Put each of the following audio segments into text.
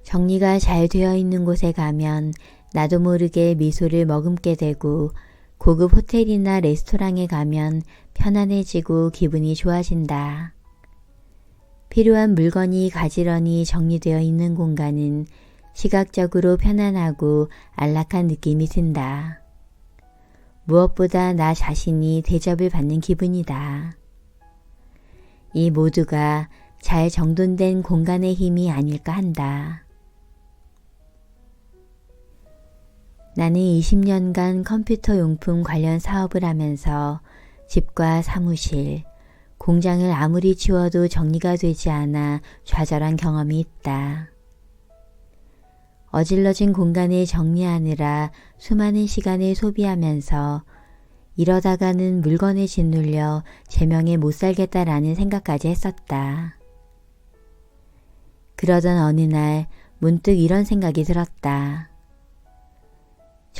정리가 잘 되어 있는 곳에 가면 나도 모르게 미소를 머금게 되고 고급 호텔이나 레스토랑에 가면 편안해지고 기분이 좋아진다. 필요한 물건이 가지런히 정리되어 있는 공간은 시각적으로 편안하고 안락한 느낌이 든다. 무엇보다 나 자신이 대접을 받는 기분이다. 이 모두가 잘 정돈된 공간의 힘이 아닐까 한다. 나는 20년간 컴퓨터 용품 관련 사업을 하면서 집과 사무실, 공장을 아무리 치워도 정리가 되지 않아 좌절한 경험이 있다. 어질러진 공간을 정리하느라 수많은 시간을 소비하면서 이러다가는 물건에 짓눌려 제명에 못 살겠다라는 생각까지 했었다. 그러던 어느 날 문득 이런 생각이 들었다.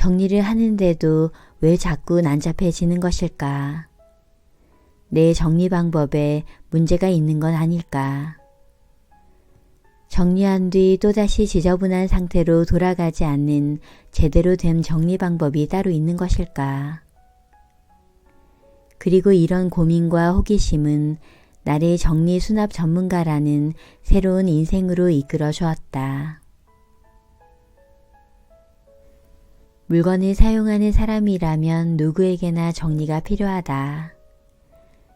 정리를 하는데도 왜 자꾸 난잡해지는 것일까? 내 정리 방법에 문제가 있는 건 아닐까? 정리한 뒤 또다시 지저분한 상태로 돌아가지 않는 제대로 된 정리 방법이 따로 있는 것일까? 그리고 이런 고민과 호기심은 나를 정리 수납 전문가라는 새로운 인생으로 이끌어 주었다. 물건을 사용하는 사람이라면 누구에게나 정리가 필요하다.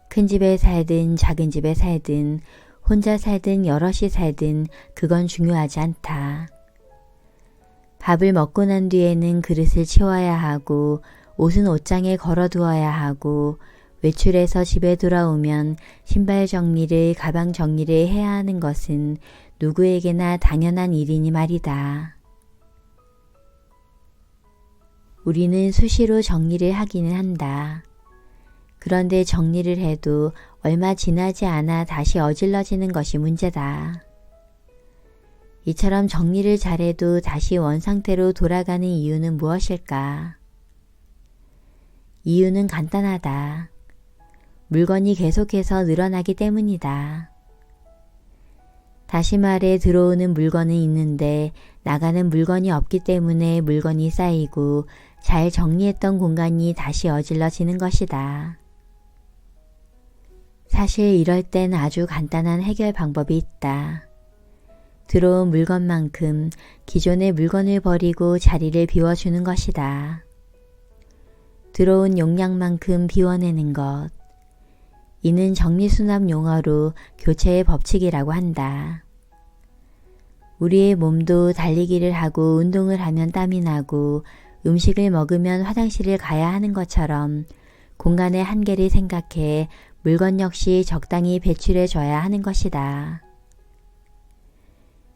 큰 집에 살든 작은 집에 살든 혼자 살든 여럿이 살든 그건 중요하지 않다. 밥을 먹고 난 뒤에는 그릇을 치워야 하고 옷은 옷장에 걸어두어야 하고 외출해서 집에 돌아오면 신발 정리를 가방 정리를 해야 하는 것은 누구에게나 당연한 일이니 말이다. 우리는 수시로 정리를 하기는 한다. 그런데 정리를 해도 얼마 지나지 않아 다시 어질러지는 것이 문제다. 이처럼 정리를 잘해도 다시 원상태로 돌아가는 이유는 무엇일까? 이유는 간단하다. 물건이 계속해서 늘어나기 때문이다. 다시 말해 들어오는 물건은 있는데 나가는 물건이 없기 때문에 물건이 쌓이고 잘 정리했던 공간이 다시 어질러지는 것이다. 사실 이럴 땐 아주 간단한 해결 방법이 있다. 들어온 물건만큼 기존의 물건을 버리고 자리를 비워주는 것이다. 들어온 용량만큼 비워내는 것. 이는 정리수납 용어로 교체의 법칙이라고 한다. 우리의 몸도 달리기를 하고 운동을 하면 땀이 나고 음식을 먹으면 화장실을 가야 하는 것처럼 공간의 한계를 생각해 물건 역시 적당히 배출해 줘야 하는 것이다.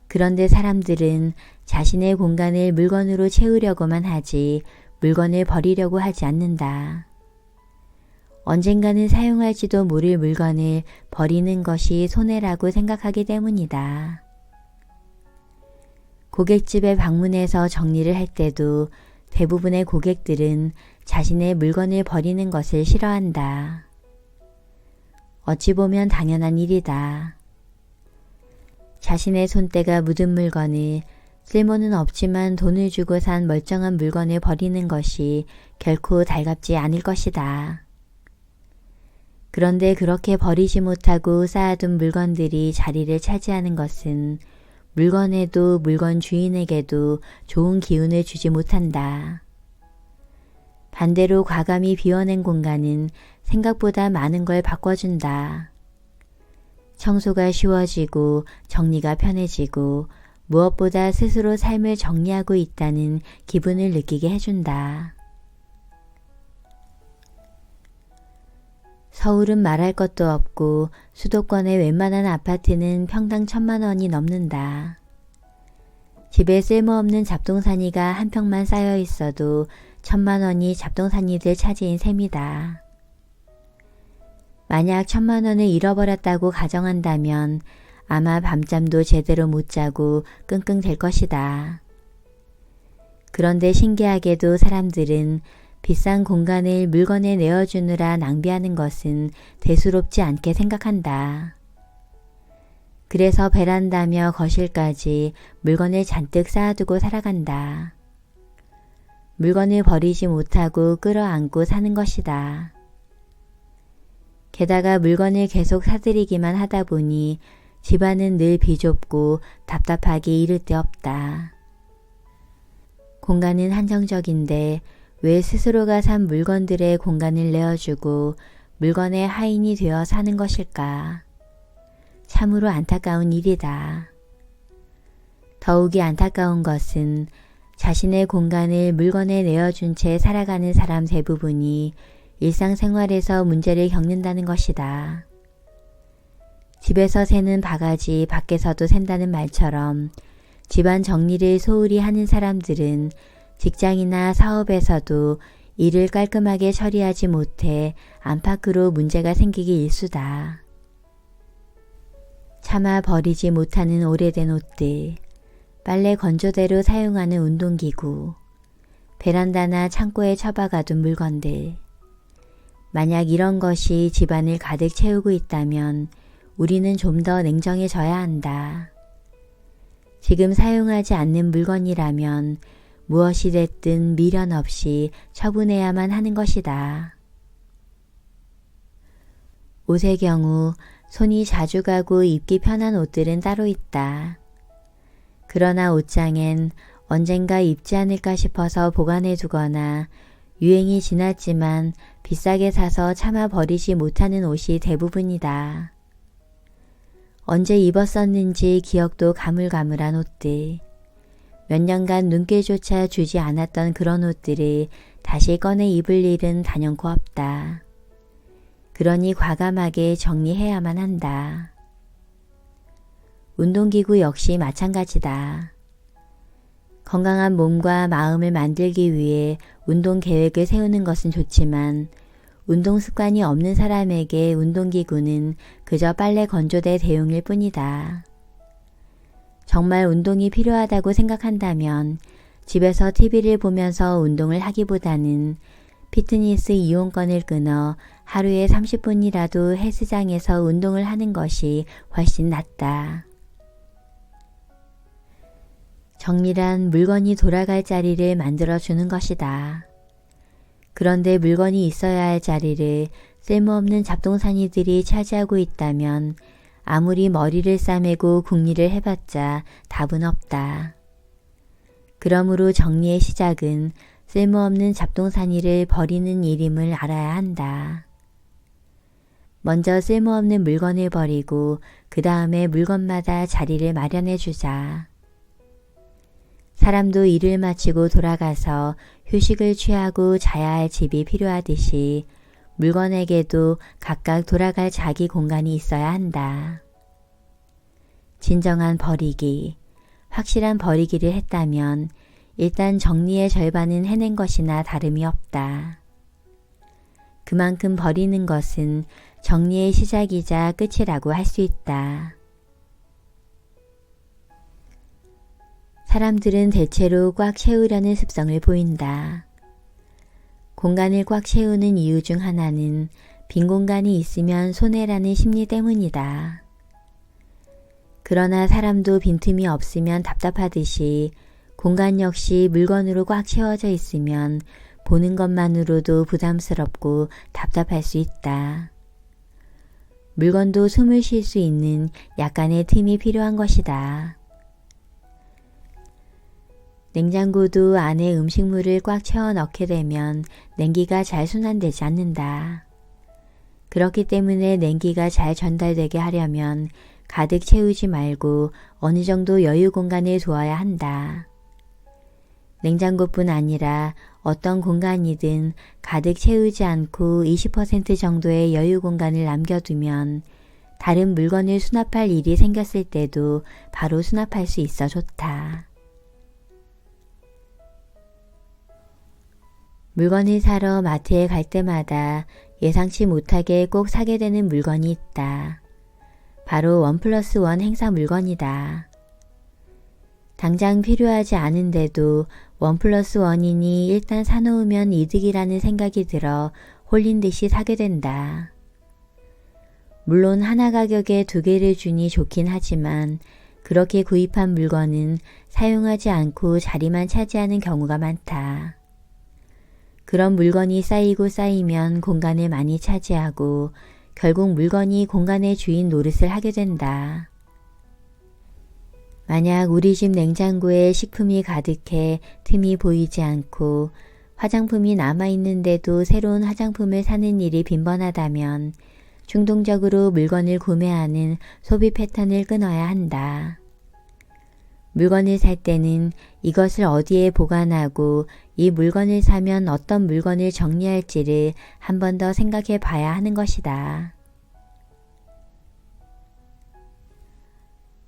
그런데 사람들은 자신의 공간을 물건으로 채우려고만 하지 물건을 버리려고 하지 않는다. 언젠가는 사용할지도 모를 물건을 버리는 것이 손해라고 생각하기 때문이다. 고깃집에 방문해서 정리를 할 때도 대부분의 고객들은 자신의 물건을 버리는 것을 싫어한다. 어찌 보면 당연한 일이다. 자신의 손때가 묻은 물건을 쓸모는 없지만 돈을 주고 산 멀쩡한 물건을 버리는 것이 결코 달갑지 않을 것이다. 그런데 그렇게 버리지 못하고 쌓아둔 물건들이 자리를 차지하는 것은 물건에도 물건 주인에게도 좋은 기운을 주지 못한다. 반대로 과감히 비워낸 공간은 생각보다 많은 걸 바꿔준다. 청소가 쉬워지고 정리가 편해지고 무엇보다 스스로 삶을 정리하고 있다는 기분을 느끼게 해준다. 서울은 말할 것도 없고 수도권의 웬만한 아파트는 평당 1,000만 원이 넘는다. 집에 쓸모없는 잡동사니가 한 평만 쌓여 있어도 1,000만 원이 잡동사니들 차지인 셈이다. 만약 1,000만 원을 잃어버렸다고 가정한다면 아마 밤잠도 제대로 못 자고 끙끙댈 것이다. 그런데 신기하게도 사람들은 비싼 공간을 물건에 내어주느라 낭비하는 것은 대수롭지 않게 생각한다. 그래서 베란다며 거실까지 물건을 잔뜩 쌓아두고 살아간다. 물건을 버리지 못하고 끌어안고 사는 것이다. 게다가 물건을 계속 사들이기만 하다 보니 집안은 늘 비좁고 답답하기 이를 데 없다. 공간은 한정적인데 왜 스스로가 산 물건들의 공간을 내어주고 물건의 하인이 되어 사는 것일까? 참으로 안타까운 일이다. 더욱이 안타까운 것은 자신의 공간을 물건에 내어준 채 살아가는 사람 대부분이 일상생활에서 문제를 겪는다는 것이다. 집에서 새는 바가지 밖에서도 샌다는 말처럼 집안 정리를 소홀히 하는 사람들은 직장이나 사업에서도 일을 깔끔하게 처리하지 못해 안팎으로 문제가 생기기 일쑤다. 차마 버리지 못하는 오래된 옷들, 빨래 건조대로 사용하는 운동기구, 베란다나 창고에 처박아둔 물건들. 만약 이런 것이 집안을 가득 채우고 있다면 우리는 좀 더 냉정해져야 한다. 지금 사용하지 않는 물건이라면 무엇이 됐든 미련 없이 처분해야만 하는 것이다. 옷의 경우 손이 자주 가고 입기 편한 옷들은 따로 있다. 그러나 옷장엔 언젠가 입지 않을까 싶어서 보관해 두거나 유행이 지났지만 비싸게 사서 차마 버리지 못하는 옷이 대부분이다. 언제 입었었는지 기억도 가물가물한 옷들, 몇 년간 눈길조차 주지 않았던 그런 옷들을 다시 꺼내 입을 일은 단연코 없다. 그러니 과감하게 정리해야만 한다. 운동기구 역시 마찬가지다. 건강한 몸과 마음을 만들기 위해 운동 계획을 세우는 것은 좋지만 운동 습관이 없는 사람에게 운동기구는 그저 빨래 건조대 대용일 뿐이다. 정말 운동이 필요하다고 생각한다면 집에서 TV를 보면서 운동을 하기보다는 피트니스 이용권을 끊어 하루에 30분이라도 헬스장에서 운동을 하는 것이 훨씬 낫다. 정리란 물건이 돌아갈 자리를 만들어주는 것이다. 그런데 물건이 있어야 할 자리를 쓸모없는 잡동사니들이 차지하고 있다면 아무리 머리를 싸매고 궁리를 해봤자 답은 없다. 그러므로 정리의 시작은 쓸모없는 잡동사니를 버리는 일임을 알아야 한다. 먼저 쓸모없는 물건을 버리고 그 다음에 물건마다 자리를 마련해 주자. 사람도 일을 마치고 돌아가서 휴식을 취하고 자야 할 집이 필요하듯이 물건에게도 각각 돌아갈 자기 공간이 있어야 한다. 진정한 버리기, 확실한 버리기를 했다면 일단 정리의 절반은 해낸 것이나 다름이 없다. 그만큼 버리는 것은 정리의 시작이자 끝이라고 할 수 있다. 사람들은 대체로 꽉 채우려는 습성을 보인다. 공간을 꽉 채우는 이유 중 하나는 빈 공간이 있으면 손해라는 심리 때문이다. 그러나 사람도 빈틈이 없으면 답답하듯이 공간 역시 물건으로 꽉 채워져 있으면 보는 것만으로도 부담스럽고 답답할 수 있다. 물건도 숨을 쉴 수 있는 약간의 틈이 필요한 것이다. 냉장고도 안에 음식물을 꽉 채워 넣게 되면 냉기가 잘 순환되지 않는다. 그렇기 때문에 냉기가 잘 전달되게 하려면 가득 채우지 말고 어느 정도 여유 공간을 두어야 한다. 냉장고뿐 아니라 어떤 공간이든 가득 채우지 않고 20% 정도의 여유 공간을 남겨두면 다른 물건을 수납할 일이 생겼을 때도 바로 수납할 수 있어 좋다. 물건을 사러 마트에 갈 때마다 예상치 못하게 꼭 사게 되는 물건이 있다. 바로 1+1 행사 물건이다. 당장 필요하지 않은데도 1+1이니 일단 사놓으면 이득이라는 생각이 들어 홀린 듯이 사게 된다. 물론 하나 가격에 두 개를 주니 좋긴 하지만 그렇게 구입한 물건은 사용하지 않고 자리만 차지하는 경우가 많다. 그런 물건이 쌓이고 쌓이면 공간을 많이 차지하고 결국 물건이 공간의 주인 노릇을 하게 된다. 만약 우리 집 냉장고에 식품이 가득해 틈이 보이지 않고 화장품이 남아있는데도 새로운 화장품을 사는 일이 빈번하다면 충동적으로 물건을 구매하는 소비 패턴을 끊어야 한다. 물건을 살 때는 이것을 어디에 보관하고 이 물건을 사면 어떤 물건을 정리할지를 한 번 더 생각해 봐야 하는 것이다.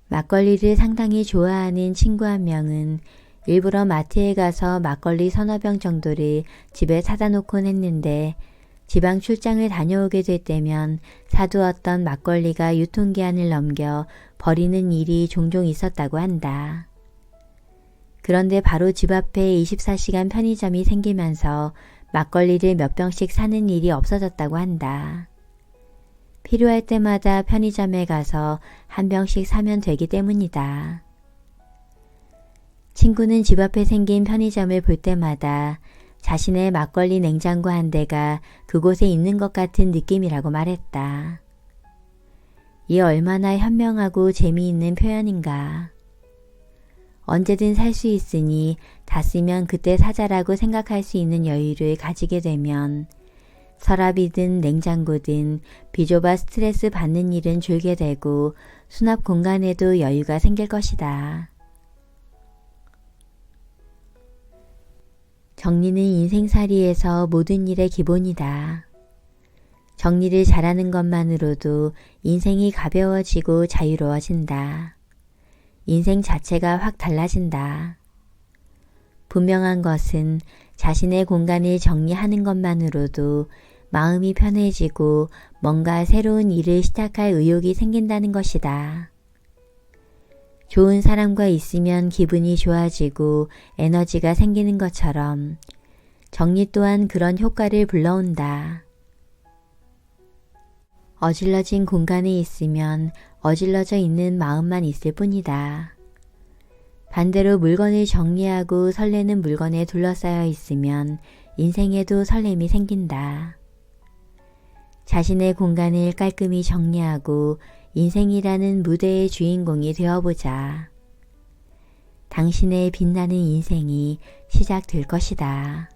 막걸리를 상당히 좋아하는 친구 한 명은 일부러 마트에 가서 막걸리 서너 병 정도를 집에 사다 놓곤 했는데 지방 출장을 다녀오게 될 때면 사두었던 막걸리가 유통기한을 넘겨 버리는 일이 종종 있었다고 한다. 그런데 바로 집 앞에 24시간 편의점이 생기면서 막걸리를 몇 병씩 사는 일이 없어졌다고 한다. 필요할 때마다 편의점에 가서 한 병씩 사면 되기 때문이다. 친구는 집 앞에 생긴 편의점을 볼 때마다 자신의 막걸리 냉장고 한 대가 그곳에 있는 것 같은 느낌이라고 말했다. 이 얼마나 현명하고 재미있는 표현인가. 언제든 살 수 있으니 다 쓰면 그때 사자라고 생각할 수 있는 여유를 가지게 되면 서랍이든 냉장고든 비좁아 스트레스 받는 일은 줄게 되고 수납 공간에도 여유가 생길 것이다. 정리는 인생살이에서 모든 일의 기본이다. 정리를 잘하는 것만으로도 인생이 가벼워지고 자유로워진다. 인생 자체가 확 달라진다. 분명한 것은 자신의 공간을 정리하는 것만으로도 마음이 편해지고 뭔가 새로운 일을 시작할 의욕이 생긴다는 것이다. 좋은 사람과 있으면 기분이 좋아지고 에너지가 생기는 것처럼 정리 또한 그런 효과를 불러온다. 어질러진 공간에 있으면 어질러져 있는 마음만 있을 뿐이다. 반대로 물건을 정리하고 설레는 물건에 둘러싸여 있으면 인생에도 설렘이 생긴다. 자신의 공간을 깔끔히 정리하고 인생이라는 무대의 주인공이 되어보자. 당신의 빛나는 인생이 시작될 것이다.